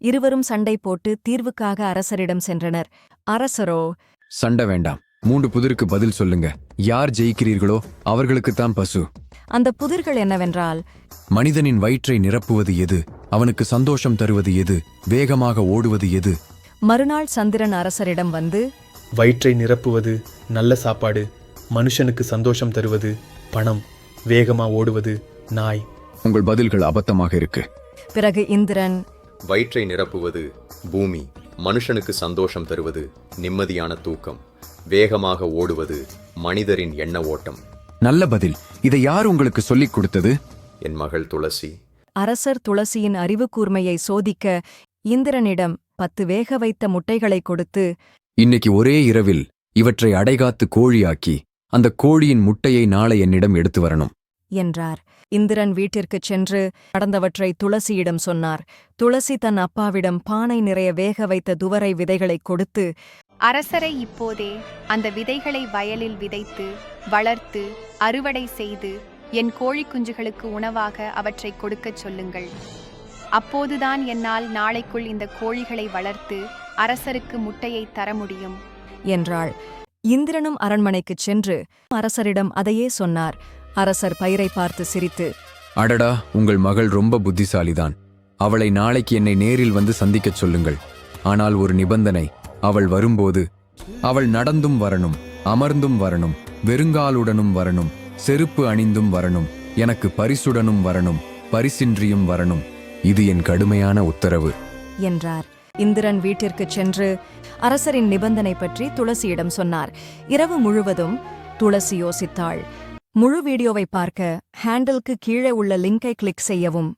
இருவரும் சண்டை போட்டு தீர்வுக்காக அரசரிடம் சென்றனர். அரசரோ, சண்டை வேண்டாம், 3 புதிருக்கு பதில் சொல்லுங்க. யார் ஜெயிக்கிறீர்களோ அவர்களுக்குத்தான் பசு. அந்த புதிர்கள் என்னவென்றால், மனிதனின் வயிற்றை நிரப்புவது எது, அவனுக்கு சந்தோஷம் தருவது எது, வேகமாக ஓடுவது எது. மறுநாள் சந்திரன் அரசரிடம் வந்து, வயிற்றை நிரப்புவது நல்ல சாப்பாடு, மனுஷனுக்கு சந்தோஷம் தருவது பணம், வேகமா ஓடுவது நாய். உங்கள் பதில்கள் அபத்தமாக இருக்கு. பிறகு இந்திரன், வயிற்றை நிரப்புவது பூமி, மனுஷனுக்கு சந்தோஷம் தருவது நிம்மதியான தூக்கம், வேகமாக ஓடுவது மனிதரின் எண்ண ஓட்டம். நல்ல பதில். இதை யார் உங்களுக்கு சொல்லிக் கொடுத்தது? என் மகள் துளசி. அரசர் துளசியின் அறிவு கூர்மையை சோதிக்க இந்திரனிடம் 10 வேக வைத்த முட்டைகளை கொடுத்து, இன்னைக்கு ஒரே இரவில் இவற்றை அடைகாத்து கோழியாக்கி அந்த கோழியின் முட்டையை நாளை என்னிடம் எடுத்து வரணும் என்றார். இந்திரன் வீட்டிற்குச் சென்று நடந்தவற்றை துளசியிடம் சொன்னார். துளசி தன் அப்பாவிடம் பானை நிறைய வேக வைத்த துவரை விதைகளைக் கொடுத்து, அரசரை இப்போதே அந்த விதைகளை வயலில் விதைத்து வளர்த்து அறுவடை செய்து என் கோழி குஞ்சுகளுக்கு உணவாக அவற்றை கொடுக்கச் சொல்லுங்கள். அப்போதுதான் என்னால் நாளைக்குள் இந்த கோழிகளை வளர்த்து அரசருக்கு முட்டையை தர முடியும் என்றாள். இந்திரனும் அரண்மனைக்குச் சென்று அரசரிடம் அதையே சொன்னார். அரசர் பயிரை பார்த்து சிரித்து, அடடா, உங்கள் மகள் ரொம்ப புத்திசாலிதான். அவளை நாளைக்கு என்னை நேரில் வந்து சந்திக்கச் சொல்லுங்கள். ஆனால் ஒரு நிபந்தனை, அவள் வரும்போது அவள் நடந்தும் வரணும், அமர்ந்தும் வரணும், வெறுங்காலுடனும் வரணும், செருப்பு அணிந்தும் வரணும், எனக்கு பரிசுடனும் வரணும், பரிசின்றியும் வரணும். இது என் கடுமையான உத்தரவு என்றார். இந்திரன் வீட்டிற்குச் சென்று அரசரின் நிபந்தனை பற்றி துளசியிடம் சொன்னார். இரவு முழுவதும் துளசி யோசித்தாள். முழு வீடியோவை பார்க்க ஹேண்டிலுக்கு கீழே உள்ள லிங்கை கிளிக் செய்யவும்.